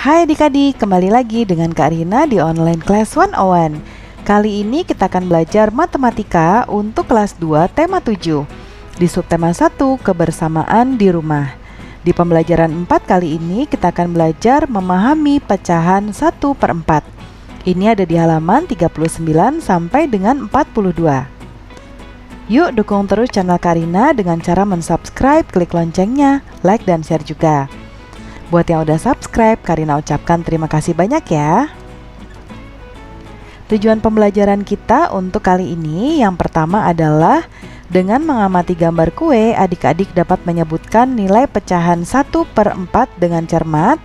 Hai adik-adik, kembali lagi dengan Kak Rina di Online Class 101. Kali ini kita akan belajar matematika untuk kelas 2 tema 7 di subtema 1 kebersamaan di rumah. Di pembelajaran 4 kali ini kita akan belajar memahami pecahan 1/4. Ini ada di halaman 39 sampai dengan 42. Yuk dukung terus channel Kak Rina dengan cara mensubscribe, klik loncengnya, like dan share juga. Buat yang udah subscribe, Kak Rina ucapkan terima kasih banyak ya. Tujuan pembelajaran kita untuk kali ini yang pertama adalah dengan mengamati gambar kue, adik-adik dapat menyebutkan nilai pecahan 1/4 dengan cermat.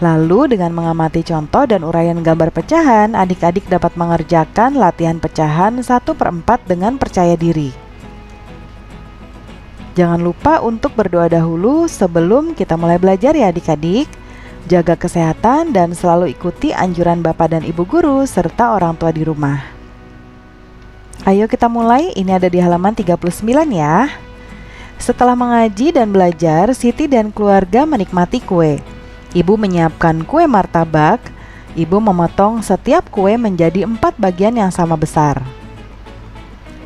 Lalu dengan mengamati contoh dan uraian gambar pecahan, adik-adik dapat mengerjakan latihan pecahan 1/4 dengan percaya diri. Jangan lupa untuk berdoa dahulu sebelum kita mulai belajar ya adik-adik. Jaga kesehatan dan selalu ikuti anjuran Bapak dan Ibu guru serta orang tua di rumah. Ayo kita mulai, ini ada di halaman 39 ya. Setelah mengaji dan belajar, Siti dan keluarga menikmati kue. Ibu menyiapkan kue martabak. Ibu memotong setiap kue menjadi 4 bagian yang sama besar.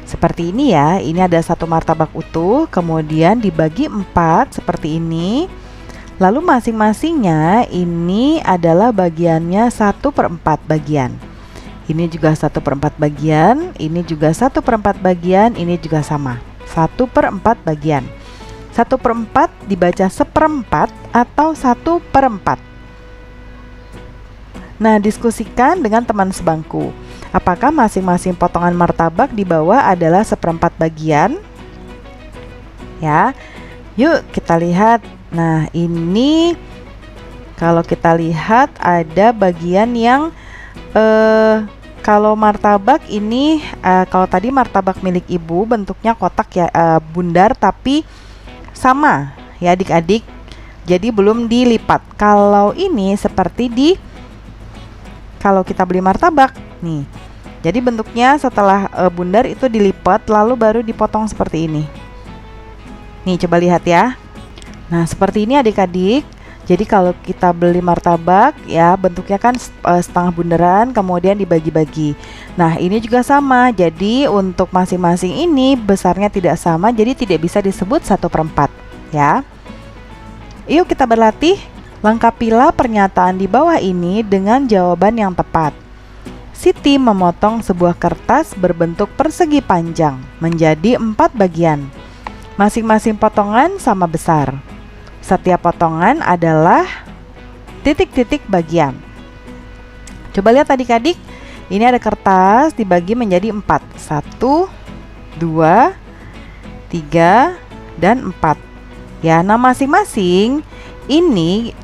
Seperti ini ya, ini ada satu martabak utuh, kemudian dibagi 4 seperti ini. Lalu masing-masingnya ini adalah bagiannya 1/4 bagian. Ini juga 1/4 bagian, ini juga 1/4 bagian, ini juga sama 1/4 bagian. 1/4 dibaca 1/4 atau 1/4. Nah, diskusikan dengan teman sebangku. Apakah masing-masing potongan martabak di bawah adalah 1/4 bagian? Ya, yuk kita lihat. Nah, ini kalau kita lihat ada bagian yang kalau martabak ini, kalau tadi martabak milik ibu bentuknya kotak ya, bundar tapi sama ya adik-adik, jadi belum dilipat. Kalau ini seperti kalau kita beli martabak nih, jadi bentuknya setelah bundar itu dilipat lalu baru dipotong seperti ini. Nih coba lihat ya. Nah seperti ini adik-adik. Jadi kalau kita beli martabak ya bentuknya kan setengah bundaran kemudian dibagi-bagi. Nah ini juga sama, jadi untuk masing-masing ini besarnya tidak sama, jadi tidak bisa disebut 1/4 ya. Yuk kita berlatih. Lengkapilah pernyataan di bawah ini dengan jawaban yang tepat. Siti memotong sebuah kertas berbentuk persegi panjang menjadi 4 bagian. Masing-masing potongan sama besar. Setiap potongan adalah titik-titik bagian. Coba lihat adik-adik, ini ada kertas dibagi menjadi 4. 1, 2, 3, dan 4. Ya, nah masing-masing ini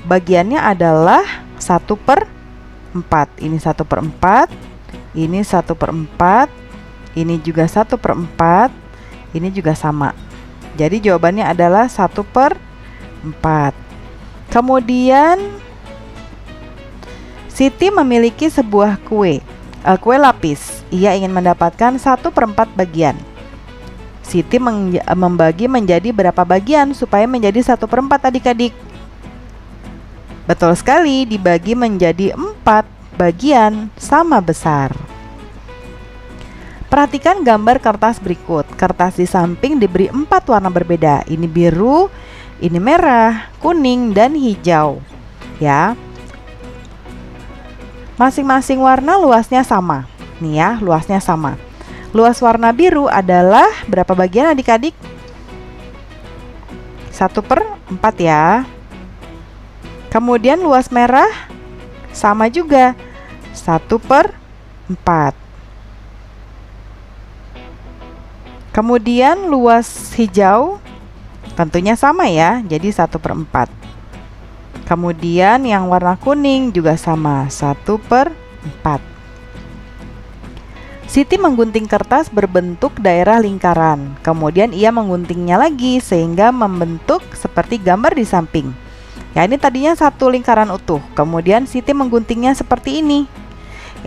bagiannya adalah 1/4. Ini 1/4, ini 1/4, ini juga 1/4, ini juga sama. Jadi jawabannya adalah 1/4. Kemudian Siti memiliki sebuah kue lapis. Ia ingin mendapatkan 1/4 bagian. Siti membagi menjadi berapa bagian supaya menjadi 1/4 adik-adik? Betul sekali, dibagi menjadi 4 bagian sama besar. Perhatikan gambar kertas berikut. Kertas di samping diberi 4 warna berbeda. Ini biru, ini merah, kuning, dan hijau. Ya. Masing-masing warna luasnya sama. Nih ya, luasnya sama. Luas warna biru adalah berapa bagian adik-adik? 1/4 ya. Kemudian luas merah sama juga 1/4. Kemudian luas hijau tentunya sama ya, jadi 1/4. Kemudian yang warna kuning juga sama 1/4. Siti menggunting kertas berbentuk daerah lingkaran. Kemudian ia mengguntingnya lagi sehingga membentuk seperti gambar di samping. Ya, ini tadinya satu lingkaran utuh. Kemudian Siti mengguntingnya seperti ini.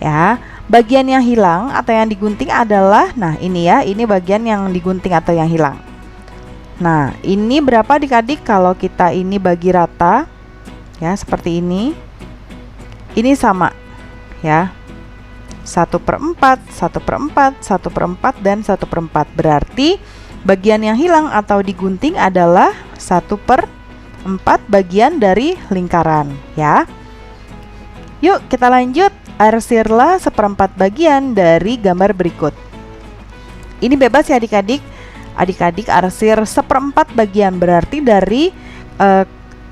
Ya, bagian yang hilang atau yang digunting adalah, nah ini ya, ini bagian yang digunting atau yang hilang. Nah, ini berapa adik-adik kalau kita ini bagi rata? Ya, seperti ini. Ini sama, ya. 1/4, 1/4, 1/4, dan 1/4. Berarti bagian yang hilang atau digunting adalah 1/4 bagian dari lingkaran, ya. Yuk kita lanjut, arsirlah 1/4 bagian dari gambar berikut. Ini bebas ya adik-adik. Adik-adik arsir 1/4 bagian, berarti dari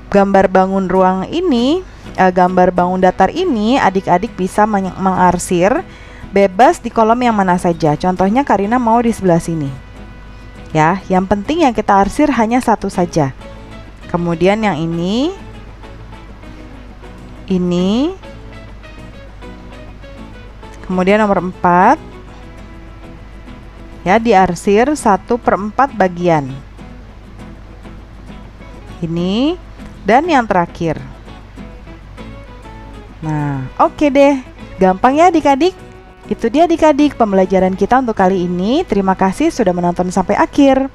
gambar bangun ruang ini, gambar bangun datar ini, adik-adik bisa mengarsir bebas di kolom yang mana saja. Contohnya Karina mau di sebelah sini. Ya, yang penting yang kita arsir hanya satu saja. Kemudian yang ini, kemudian nomor 4, ya, diarsir 1/4 bagian. Ini, dan yang terakhir. Nah, oke deh, gampang ya adik-adik. Itu dia adik-adik pembelajaran kita untuk kali ini. Terima kasih sudah menonton sampai akhir.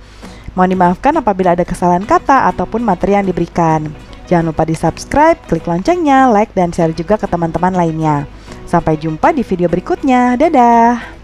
Mohon dimaafkan apabila ada kesalahan kata ataupun materi yang diberikan. Jangan lupa di subscribe, klik loncengnya, like, dan share juga ke teman-teman lainnya. Sampai jumpa di video berikutnya. Dadah!